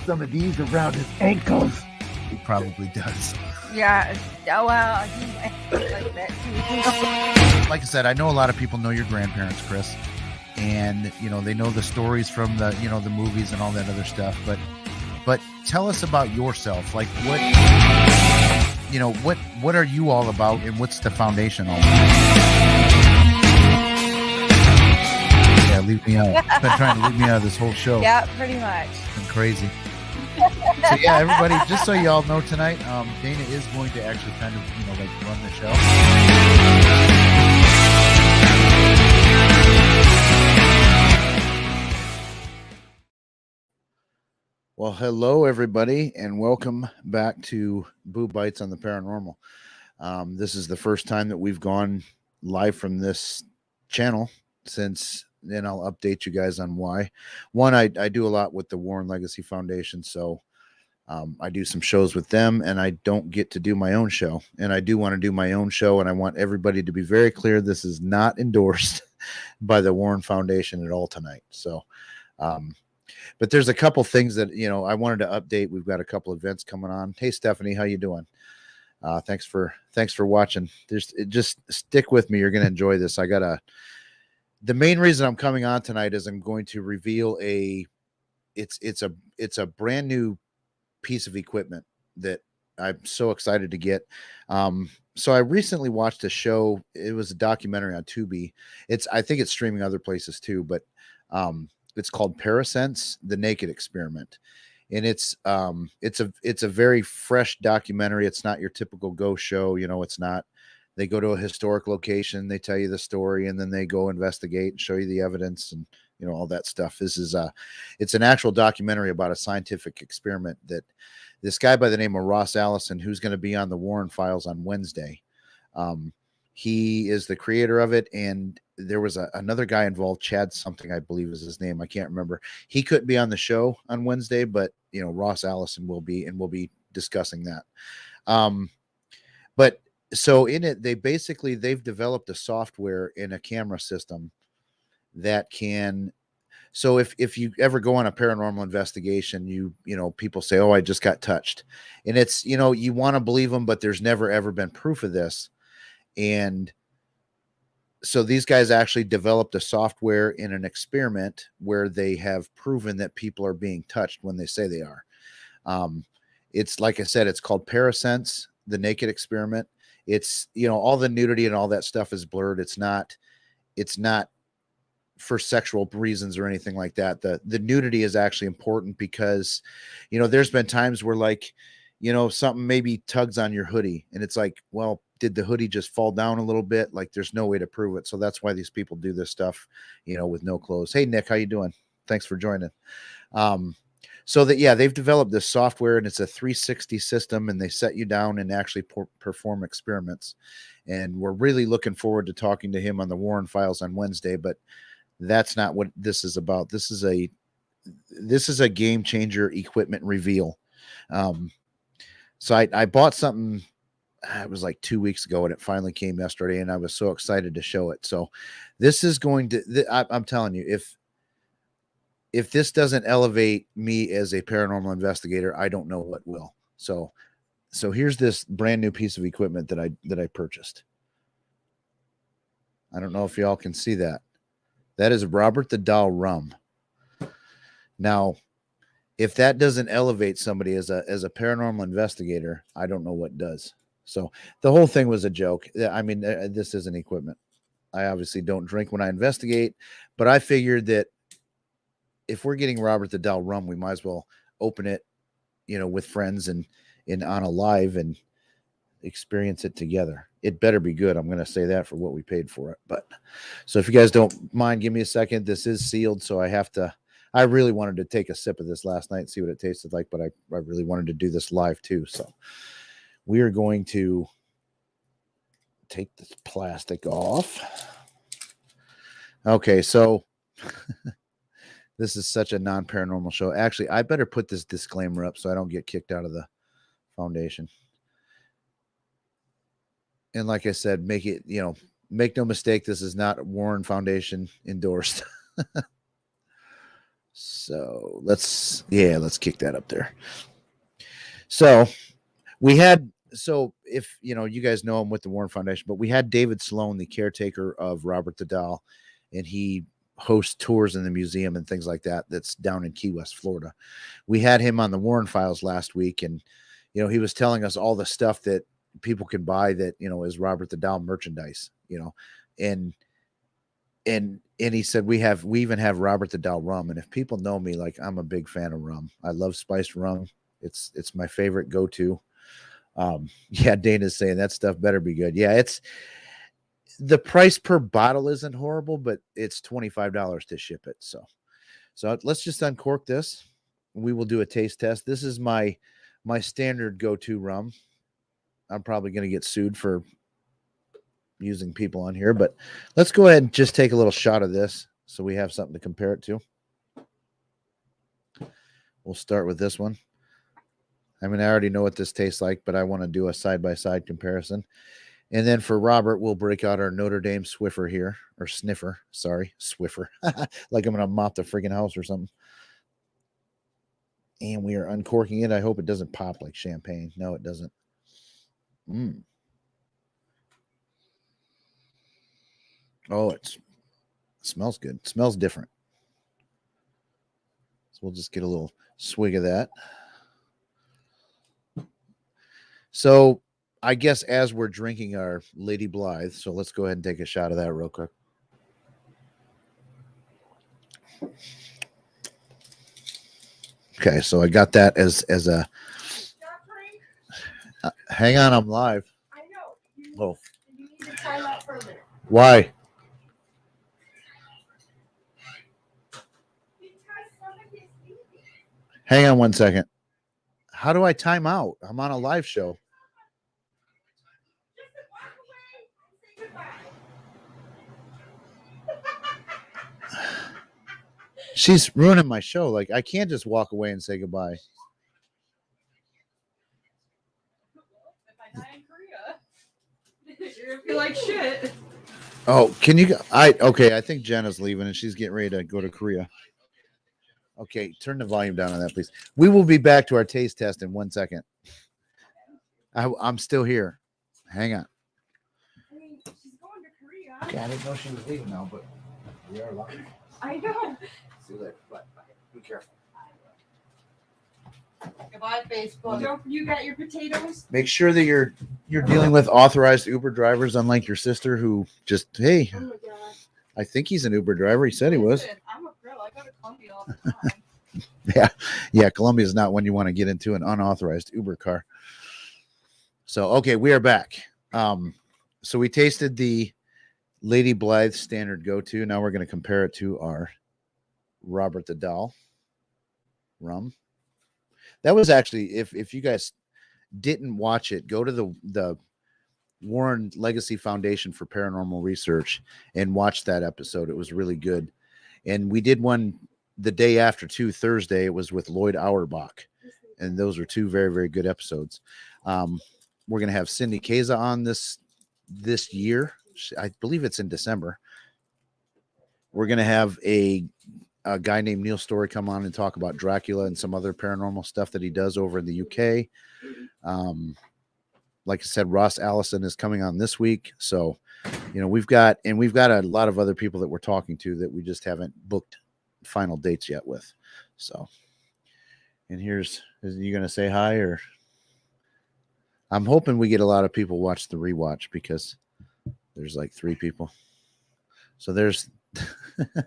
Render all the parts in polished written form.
some of these around his ankles. He probably does. Yeah. Oh, well, he like that too. Like I said, I know a lot of people know your grandparents, Chris, and you know they know the stories from the the movies and all that other stuff. But tell us about yourself. Like what are you all about, and what's the foundation all about? Yeah, leave me out. You've been trying to leave me out of this whole show. Yeah, pretty much. It's been crazy. So yeah, everybody, just so you all know tonight, Dana is going to actually kind of run the show. Well, hello everybody, and welcome back to Boo Bites on the Paranormal. This is the first time that we've gone live from this channel since. Then I'll update you guys on why. One, I do a lot with the Warren Legacy Foundation, so I do some shows with them, and I don't get to do my own show. And I do want to do my own show, and I want everybody to be very clear: this is not endorsed by the Warren Foundation at all tonight. So, but there's a couple things that I wanted to update. We've got a couple events coming on. Hey, Stephanie, how you doing? Thanks for watching. Just stick with me. You're going to enjoy this. The main reason I'm coming on tonight is I'm going to reveal it's a brand new piece of equipment that I'm so excited to get. So I recently watched a show. It was a documentary on Tubi. I think it's streaming other places too, but it's called Parasense: The Naked Experiment. And it's a very fresh documentary. It's not your typical ghost show. It's not. They go to a historic location, they tell you the story, and then they go investigate and show you the evidence and all that stuff. It's an actual documentary about a scientific experiment that this guy by the name of Ross Allison, who's going to be on the Warren Files on Wednesday, he is the creator of it. And there was another guy involved, Chad something, I believe is his name. I can't remember. He couldn't be on the show on Wednesday, but Ross Allison will be, and we'll be discussing that. But so in it, they've developed a software in a camera system that can. So if you ever go on a paranormal investigation, people say, "Oh, I just got touched," and it's you want to believe them, but there's never ever been proof of this. And so these guys actually developed a software in an experiment where they have proven that people are being touched when they say they are. It's like I said, it's called Parasense: The Naked Experiment. It's, all the nudity and all that stuff is blurred. It's not for sexual reasons or anything like that. The nudity is actually important because, there's been times where something maybe tugs on your hoodie and it's like, well, did the hoodie just fall down a little bit? Like there's no way to prove it. So that's why these people do this stuff, with no clothes. Hey, Nick, how you doing? Thanks for joining. So that, they've developed this software and it's a 360 system and they set you down and actually perform experiments. And we're really looking forward to talking to him on the Warren Files on Wednesday, but that's not what this is about. This is a game changer equipment reveal. So I bought something, it was like 2 weeks ago and it finally came yesterday and I was so excited to show it. So this is going to, I'm telling you, if this doesn't elevate me as a paranormal investigator, I don't know what will. So here's this brand new piece of equipment that I purchased. I don't know if y'all can see that. That is Robert the Doll rum. Now, if that doesn't elevate somebody as a paranormal investigator, I don't know what does. So the whole thing was a joke. I mean, this isn't equipment. I obviously don't drink when I investigate, but I figured that if we're getting Robert the Doll rum, we might as well open it, with friends and on a live and experience it together. It better be good. I'm going to say that for what we paid for it. But so if you guys don't mind, give me a second. This is sealed. So I really wanted to take a sip of this last night and see what it tasted like, but I really wanted to do this live too. So we are going to take this plastic off. Okay. So this is such a non-paranormal show. Actually, I better put this disclaimer up so I don't get kicked out of the foundation. And like I said, make no mistake, this is not Warren Foundation endorsed. So So let's kick that up there. So if you guys know him with the Warren Foundation, but we had David Sloan, the caretaker of Robert the Doll, and he hosts tours in the museum and things like that. That's down in Key West, Florida. We had him on the Warren Files last week, and he was telling us all the stuff that people can buy that is Robert the Doll merchandise. And he said we even have Robert the Doll rum. And if people know me, like, I'm a big fan of rum. I love spiced rum. It's my favorite go-to. Yeah, Dana's saying that stuff better be good. Yeah, it's the price per bottle isn't horrible, but it's $25 to ship it. So let's just uncork this. We will do a taste test. This is my standard go-to rum. I'm probably going to get sued for using people on here, but let's go ahead and just take a little shot of this so we have something to compare it to. We'll start with this one. I mean, I already know what this tastes like, but I want to do a side-by-side comparison. And then for Robert, we'll break out our Notre Dame Swiffer here, or Sniffer. Sorry, Swiffer. Like I'm going to mop the friggin' house or something. And we are uncorking it. I hope it doesn't pop like champagne. No, it doesn't. Oh, it smells good. It smells different. So we'll just get a little swig of that. So I guess as we're drinking our Lady Blythe, so let's go ahead and take a shot of that real quick. Okay, so I got that as a. Hang on, I'm live. I know. Oh. You need to time out further. Why? Hang on one second. How do I time out? I'm on a live show. She's ruining my show. Like, I can't just walk away and say goodbye. If I die in Korea, you're gonna feel like shit. Oh, can you? Okay. I think Jenna's leaving and she's getting ready to go to Korea. Okay, turn the volume down on that, please. We will be back to our taste test in 1 second. I'm still here. Hang on. I mean, she's going to Korea. Okay, I didn't know she was leaving now, but we are live. I know. See you later. Bye. Be careful. Goodbye, Facebook. Don't you got your potatoes? Make sure that you're dealing with authorized Uber drivers, unlike your sister who just, hey, Oh my god. I think he's an Uber driver. He said he was. Listen, I'm a girl. I go to Columbia all the time. Yeah. Columbia is not one you want to get into an unauthorized Uber car. So, okay, we are back. So we tasted the Lady Blythe standard go-to. Now we're going to compare it to our Robert the Doll rum. That was actually, if you guys didn't watch it, go to the Warren Legacy Foundation for Paranormal Research and watch that episode. It was really good. And we did one the day after too, Thursday. It was with Lloyd Auerbach. And those were two very, very good episodes. We're going to have Cindy Keza on this year. I believe it's in December. We're going to have a guy named Neil Story come on and talk about Dracula and some other paranormal stuff that he does over in the UK. Like I said, Ross Allison is coming on this week. So, we've got a lot of other people that we're talking to that we just haven't booked final dates yet with. So, and is you going to say hi, or I'm hoping we get a lot of people watch the rewatch because there's like 3 people. So there's,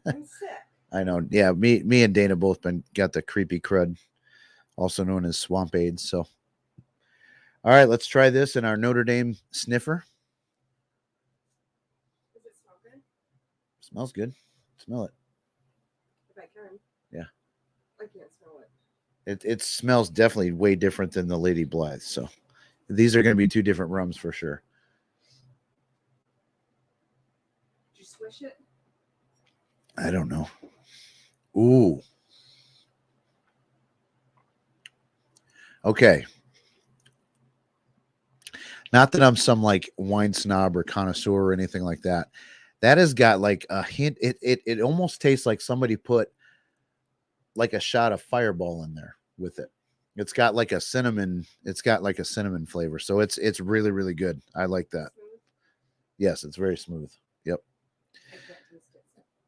I'm sick. I know. Yeah. Me and Dana both got the creepy crud, also known as swamp aids. So, all right, let's try this in our Notre Dame sniffer. Does it smell good? Smells good. Smell it. If I can. Yeah. I can't smell it. It smells definitely way different than the Lady Blythe. So these are going to be 2 different rums for sure. Did you swish it? I don't know. Ooh. Okay. Not that I'm some like wine snob or connoisseur or anything like that. That has got like a hint. It almost tastes like somebody put like a shot of Fireball in there with it. It's got like a cinnamon. It's got like a cinnamon flavor, so it's really really good. I like that. Yes, it's very smooth. Yep.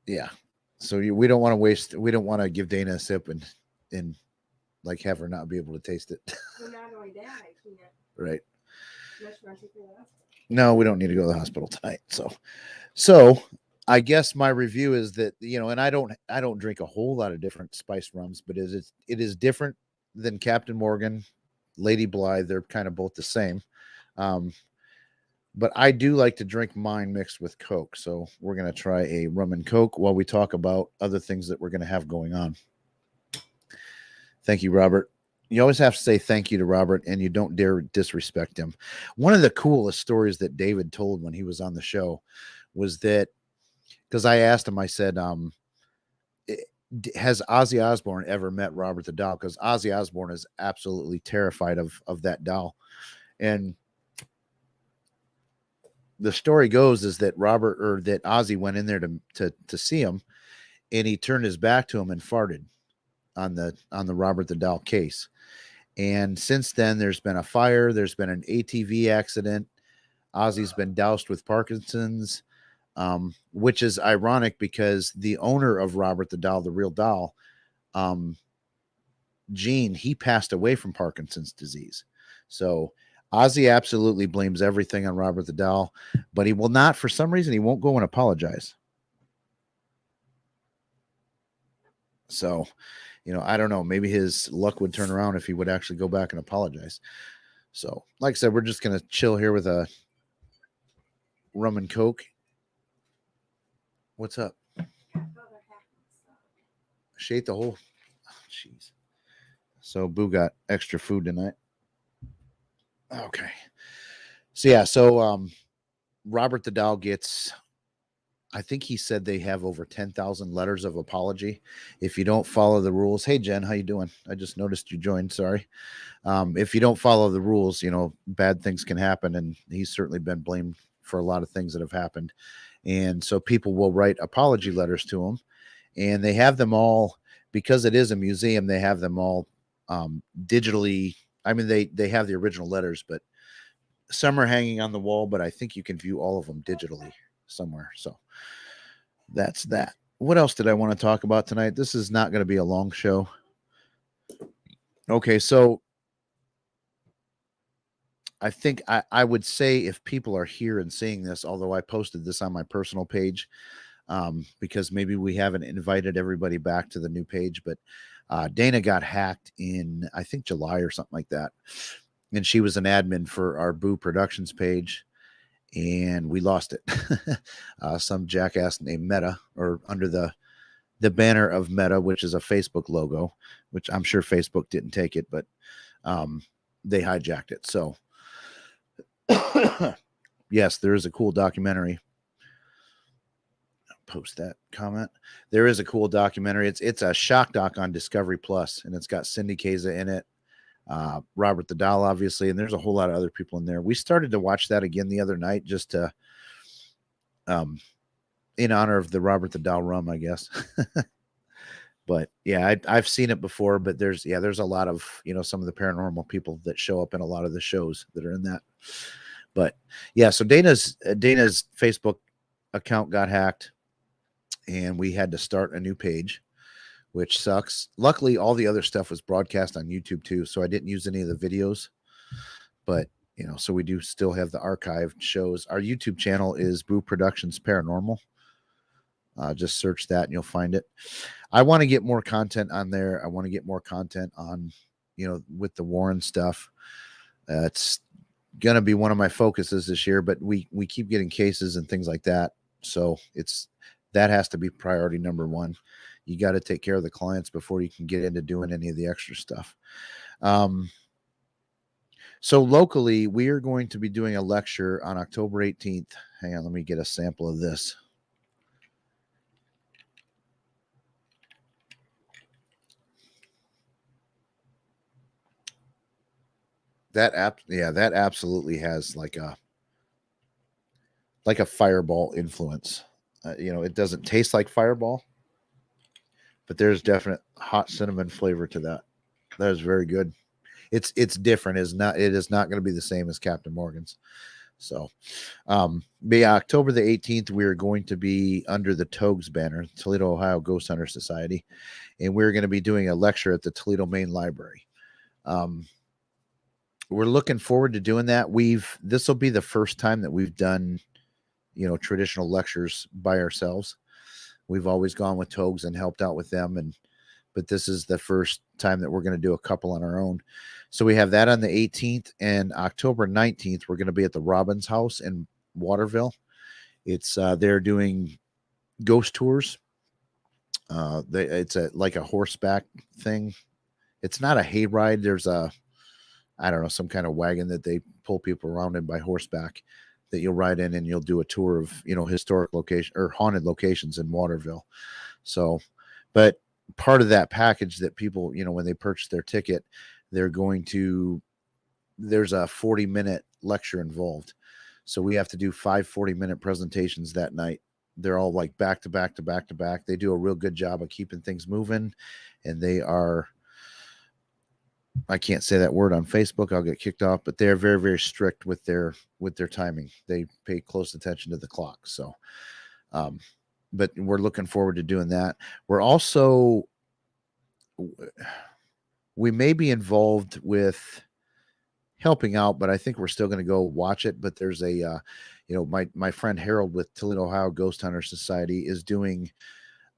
Yeah. So we don't want to waste. We don't want to give Dana a sip and like have her not be able to taste it. Well, not only that, I can't. Right. Unless you want to take her to the hospital. No, we don't need to go to the hospital tonight. So I guess my review is that, and I don't drink a whole lot of different spiced rums, but it is different than Captain Morgan, Lady Blythe. They're kind of both the same. But I do like to drink mine mixed with Coke. So we're going to try a rum and Coke while we talk about other things that we're going to have going on. Thank you, Robert. You always have to say thank you to Robert, and you don't dare disrespect him. One of the coolest stories that David told when he was on the show was that, because I asked him, I said, has Ozzy Osbourne ever met Robert the Doll? Because Ozzy Osbourne is absolutely terrified of that doll. And the story goes is that that Ozzy went in there to see him, and he turned his back to him and farted on the Robert the Doll case. And since then, there's been a fire. There's been an ATV accident. Ozzy's been doused with Parkinson's, which is ironic because the owner of Robert the Doll, the real doll, Gene, he passed away from Parkinson's disease. So Ozzy absolutely blames everything on Robert the Doll, but he will not, for some reason, he won't go and apologize. So, I don't know. Maybe his luck would turn around if he would actually go back and apologize. So, like I said, we're just going to chill here with a rum and Coke. What's up? She ate the whole. Jeez. So, Boo got extra food tonight. Okay. So, yeah. So, Robert the Doll gets, I think he said they have over 10,000 letters of apology if you don't follow the rules. Hey, Jen, how you doing? I just noticed you joined. Sorry. If you don't follow the rules, bad things can happen. And he's certainly been blamed for a lot of things that have happened. And so people will write apology letters to him, and they have them all, because it is a museum, they have them all digitally. I mean, they have the original letters, but some are hanging on the wall, but I think you can view all of them digitally somewhere. So that's that. What else did I want to talk about tonight? This is not going to be a long show. Okay, so I think I would say if people are here and seeing this, although I posted this on my personal page, because maybe we haven't invited everybody back to the new page, but Dana got hacked in, I think, July or something like that. And she was an admin for our Boo Productions page, and we lost it. Some jackass named Meta, or under the banner of Meta, which is a Facebook logo, which I'm sure Facebook didn't take it, but they hijacked it. So yes, there is a cool documentary. I'll post that comment. There is a cool documentary. It's a shock doc on Discovery Plus, and it's got Cindy Kaza in it, Robert the Doll, obviously, and there's a whole lot of other people in there. We started to watch that again the other night, just to in honor of the Robert the Doll rum, I guess. But yeah, I've seen it before, but there's a lot of, some of the paranormal people that show up in a lot of the shows that are in that. But yeah, so Dana's Facebook account got hacked, and we had to start a new page, which sucks. Luckily, all the other stuff was broadcast on YouTube too, so I didn't use any of the videos. But so we do still have the archived shows. Our YouTube channel is Boo Productions Paranormal. Just search that and you'll find it. I want to get more content on there. I want to get more content on, with the Warren stuff. It's going to be one of my focuses this year, but we keep getting cases and things like that. So that has to be priority number one. You got to take care of the clients before you can get into doing any of the extra stuff. So locally, we are going to be doing a lecture on October 18th. Hang on, let me get a sample of this. That absolutely has like a Fireball influence. It doesn't taste like Fireball, but there's definite hot cinnamon flavor to that. That is very good. It's different. It is not going to be the same as Captain Morgan's. So, but yeah, October the 18th, we are going to be under the Togues banner, Toledo, Ohio Ghost Hunter Society, and we're going to be doing a lecture at the Toledo Main Library. We're looking forward to doing that. This will be the first time that we've done, traditional lectures by ourselves. We've always gone with Togues and helped out with them, but this is the first time that we're going to do a couple on our own. So we have that on the 18th, and October 19th, we're going to be at the Robbins House in Waterville. It's they're doing ghost tours. It's like a horseback thing. It's not a hayride. There's I don't know, some kind of wagon that they pull people around in by horseback that you'll ride in, and you'll do a tour of, historic location or haunted locations in Waterville. So, but part of that package that people, when they purchase their ticket, there's a 40-minute lecture involved. So we have to do 5 40-minute presentations that night. They're all like back to back to back to back. They do a real good job of keeping things moving, and I can't say that word on Facebook. I'll get kicked off, but they're very, very strict with their timing. They pay close attention to the clock. So, but we're looking forward to doing that. We may be involved with helping out, but I think we're still going to go watch it. But there's my friend Harold with Toledo, Ohio Ghost Hunter Society is doing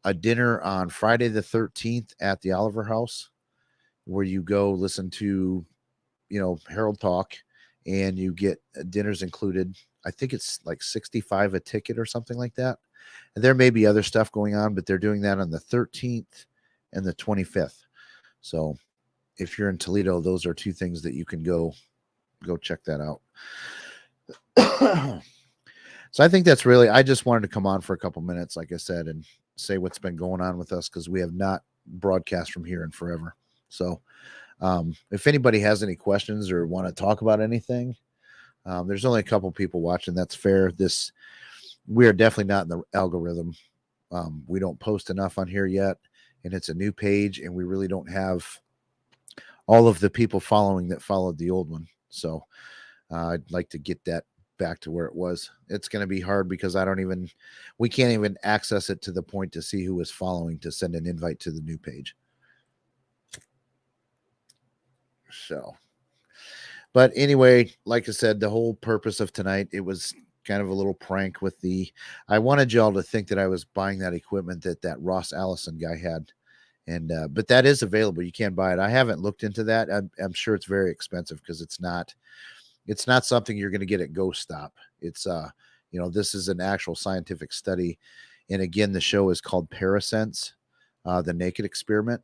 a dinner on Friday the 13th at the Oliver House, where you go listen to, Harold talk, and you get dinners included. I think it's like $65 a ticket or something like that. And there may be other stuff going on, but they're doing that on the 13th and the 25th. So if you're in Toledo, those are 2 things that you can go check that out. So I think that's I just wanted to come on for a couple minutes, like I said, and say what's been going on with us, because we have not broadcast from here in forever. So if anybody has any questions or want to talk about anything, there's only a couple people watching. That's fair. We are definitely not in the algorithm. We don't post enough on here yet, and it's a new page, and we really don't have all of the people following that followed the old one. So I'd like to get that back to where it was. It's going to be hard because we can't even access it to the point to see who is following to send an invite to the new page. So, but anyway, like I said, the whole purpose of tonight, it was kind of a little prank I wanted y'all to think that I was buying that equipment that Ross Allison guy had. And, but that is available. You can buy it. I haven't looked into that. I'm sure it's very expensive, because it's not something you're going to get at Ghost Stop. It's, this is an actual scientific study. And again, the show is called Parasense, The Naked Experiment.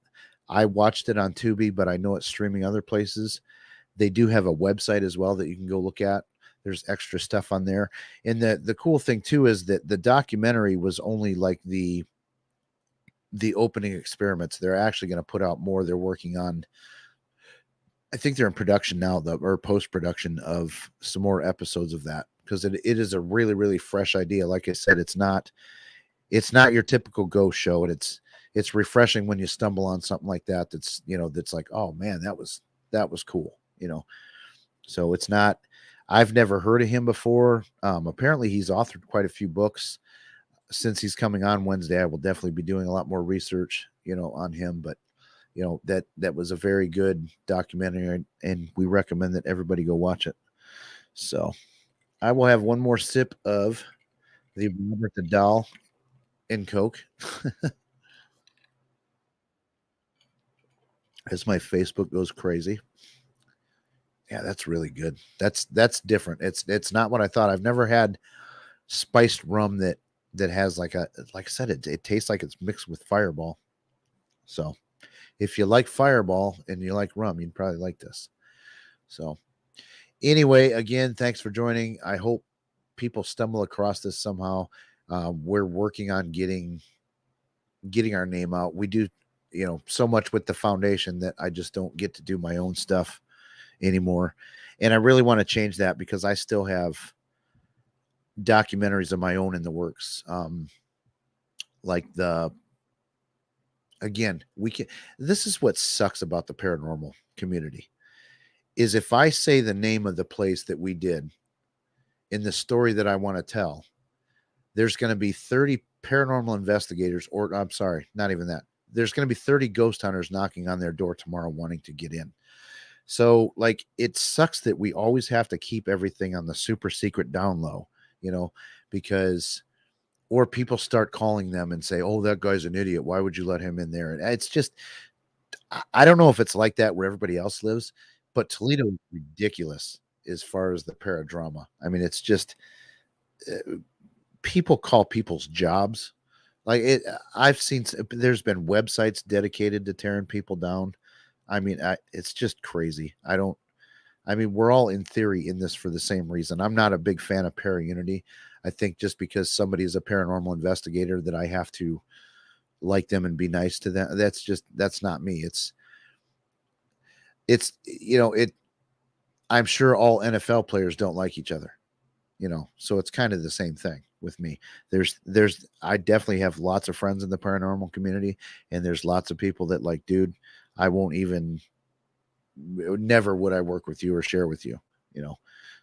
I watched it on Tubi, but I know it's streaming other places. They do have a website as well that you can go look at. There's extra stuff on there. And the cool thing too is that the documentary was only like the opening experiments. They're actually going to put out more. They're working on, I think they're in production now, or post-production of some more episodes of that, because it is a really, really fresh idea. Like I said, it's not your typical ghost show, and it's refreshing when you stumble on something like that. That's like, oh man, that was cool. So it's not, I've never heard of him before. Apparently he's authored quite a few books. Since he's coming on Wednesday, I will definitely be doing a lot more research, on him, but that was a very good documentary, and we recommend that everybody go watch it. So I will have one more sip of the Robert the Doll and Coke as my Facebook goes crazy. Yeah, that's really good. That's different. It's not what I thought. I've never had spiced rum that has like I said, it tastes like it's mixed with Fireball. So if you like Fireball and you like rum, you'd probably like this. So anyway, again, thanks for joining. I hope people stumble across this somehow. We're working on getting our name out. We do, so much with the foundation that I just don't get to do my own stuff anymore. And I really want to change that, because I still have documentaries of my own in the works. Like again, we can. This is what sucks about the paranormal community is if I say the name of the place that we did in the story that I want to tell, there's going to be 30 paranormal investigators, or I'm sorry, not even that. There's going to be 30 ghost hunters knocking on their door tomorrow wanting to get in. So, like, it sucks that we always have to keep everything on the super secret down low, because, or people start calling them and say, oh, that guy's an idiot. Why would you let him in there? And it's just, I don't know if it's like that where everybody else lives, but Toledo is ridiculous as far as the paradrama. I mean, it's just, people call people's jobs like it. I've seen there's been websites dedicated to tearing people down. I mean, it's just crazy. I mean, we're all in theory in this for the same reason. I'm not a big fan of para unity. I think just because somebody is a paranormal investigator that I have to like them and be nice to them. That's not me. It. I'm sure all NFL players don't like each other. So it's kind of the same thing with me. I definitely have lots of friends in the paranormal community, and there's lots of people that like, dude, I won't even, never would I work with you or share with you,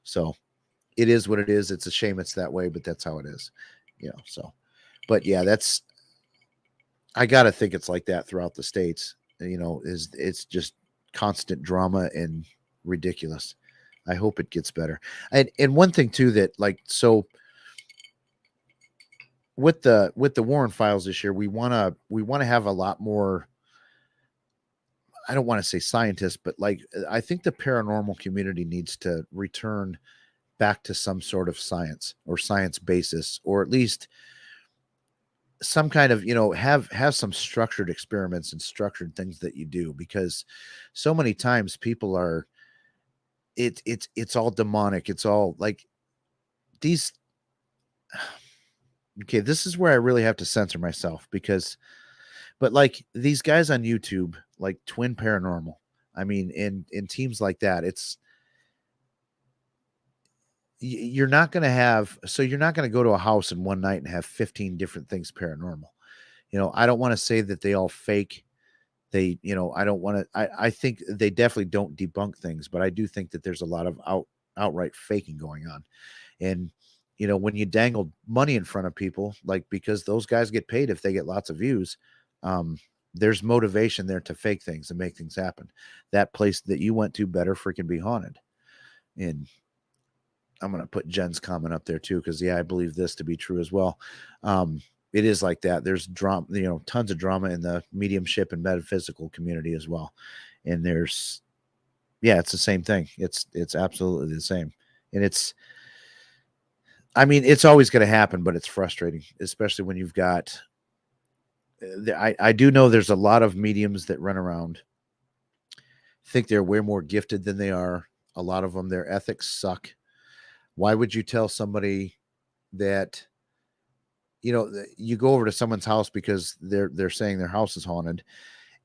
so it is what it is. It's a shame it's that way, but that's how it is, so, but yeah, I gotta think it's like that throughout the states, it's just constant drama and ridiculous. I hope it gets better. And one thing too that so with the Warren files this year, we want to have a lot more. I don't want to say scientists, but I think the paranormal community needs to return back to some sort of science or science basis, or at least some kind of, have some structured experiments and structured things that you do, because so many times people are, it's all demonic. It's all like these. Okay, this is where I really have to censor myself but like these guys on YouTube, like Twin Paranormal, I mean, in teams like that, you're not going to go to a house in one night and have 15 different things paranormal. I don't want to say that they all fake. I don't want to, I think they definitely don't debunk things, but I do think that there's a lot of outright faking going on. And, when you dangle money in front of people, like, because those guys get paid if they get lots of views, there's motivation there to fake things and make things happen. That place that you went to better freaking be haunted. And I'm going to put Jen's comment up there too, because, yeah, I believe this to be true as well. It is like that. There's drama, tons of drama in the mediumship and metaphysical community as well. And it's the same thing. It's absolutely the same. And it's always going to happen, but it's frustrating, especially when you've got, I do know there's a lot of mediums that run around, think they're way more gifted than they are. A lot of them, their ethics suck. Why would you tell somebody that, you go over to someone's house because they're saying their house is haunted,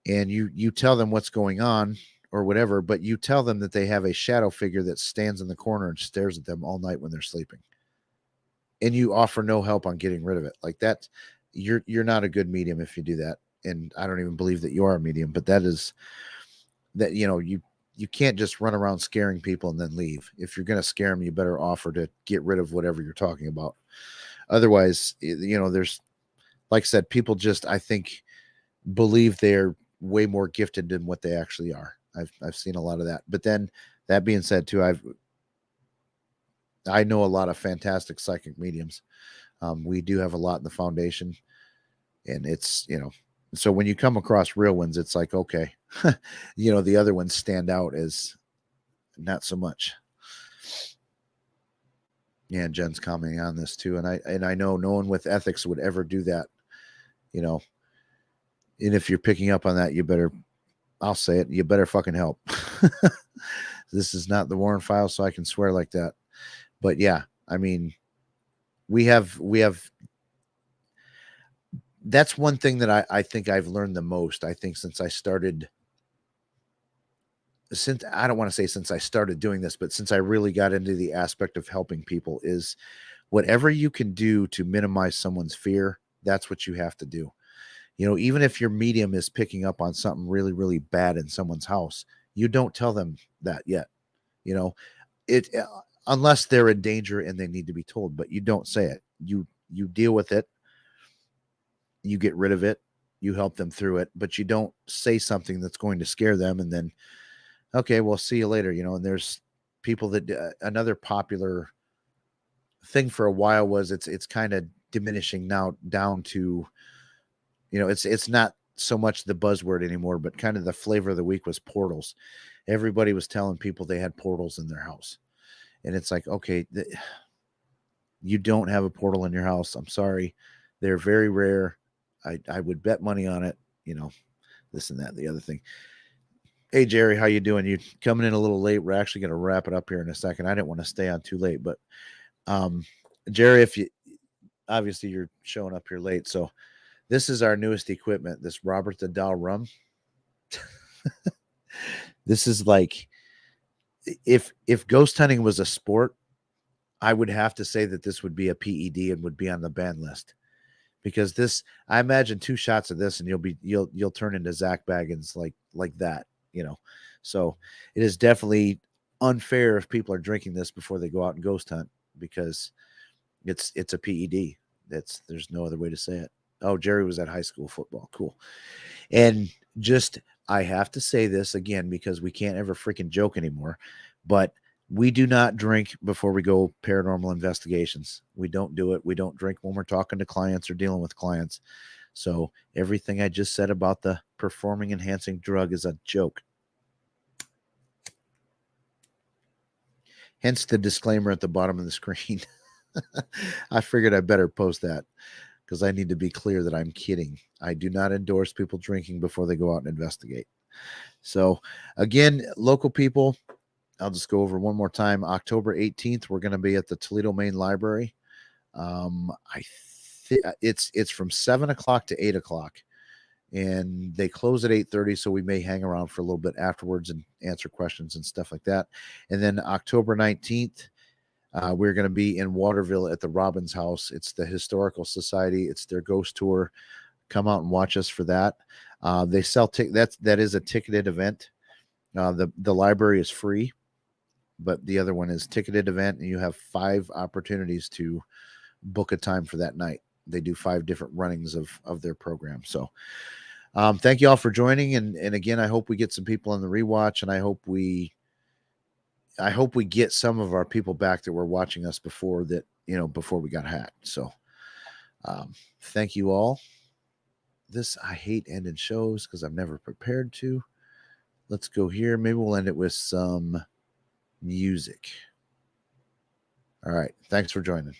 and you tell them what's going on or whatever, but you tell them that they have a shadow figure that stands in the corner and stares at them all night when they're sleeping, and you offer no help on getting rid of it. Like that, you're not a good medium if you do that. And I don't even believe that you are a medium, but you can't just run around scaring people and then leave. If you're going to scare them, you better offer to get rid of whatever you're talking about. Otherwise, there's, like I said, people just, I think, believe they're way more gifted than what they actually are. I've seen a lot of that. But then, that being said too, I know a lot of fantastic psychic mediums. We do have a lot in the foundation, and it's, so when you come across real ones, it's like, okay, the other ones stand out as not so much. Yeah, Jen's commenting on this too, and I know no one with ethics would ever do that, and if you're picking up on that, I'll say it, you better fucking help. This is not the Warren file, so I can swear like that. But yeah, I mean, we have that's one thing that I think I've learned the most. I think since I don't want to say since I started doing this, but since I really got into the aspect of helping people, is whatever you can do to minimize someone's fear, that's what you have to do. You know, even if your medium is picking up on something really, really bad in someone's house, you don't tell them that yet. You know, it unless they're in danger and they need to be told, but you don't say it. You deal with it, you get rid of it, you help them through it, but you don't say something that's going to scare them and then okay, well, see you later. You know, and there's people that another popular thing for a while was it's kind of diminishing now down to, you know, it's not so much the buzzword anymore, but kind of the flavor of the week was portals. Everybody was telling people they had portals in their house, and it's like, okay, you don't have a portal in your house. I'm sorry, they're very rare. I would bet money on it. You know, this and that, the other thing. Hey Jerry, how you doing? You coming in a little late. We're actually going to wrap it up here in a second. I didn't want to stay on too late, but um, Jerry, if you obviously you're showing up here late, so this is our newest equipment. This Robert the Dow rum. This is like if ghost hunting was a sport, I would have to say that this would be a PED and would be on the ban list because this. I imagine 2 shots of this and you'll turn into Zach Baggins like that. You know, so it is definitely unfair if people are drinking this before they go out and ghost hunt because it's a PED. There's no other way to say it. Oh, Jerry was at high school football. Cool. And just I have to say this again because we can't ever freaking joke anymore, but we do not drink before we go paranormal investigations. We don't do it. We don't drink when we're talking to clients or dealing with clients. So everything I just said about the performing enhancing drug is a joke. Hence the disclaimer at the bottom of the screen. I figured I better post that because I need to be clear that I'm kidding. I do not endorse people drinking before they go out and investigate. So, again, local people, I'll just go over one more time. October 18th, we're going to be at the Toledo Main Library. I think it's from 7 o'clock to 8 o'clock, and they close at 8:30. So we may hang around for a little bit afterwards and answer questions and stuff like that. And then October 19th, we're going to be in Waterville at the Robbins House. It's the Historical Society. It's their ghost tour. Come out and watch us for that. They sell that is a ticketed event. The library is free, but the other one is ticketed event, and you have 5 opportunities to book a time for that night. They do 5 different runnings of their program. So thank you all for joining. And again, I hope we get some people on the rewatch, and I hope we get some of our people back that were watching us before that, you know, before we got hacked. So thank you all. I hate ending shows because I'm never prepared to. Let's go here. Maybe we'll end it with some music. All right. Thanks for joining.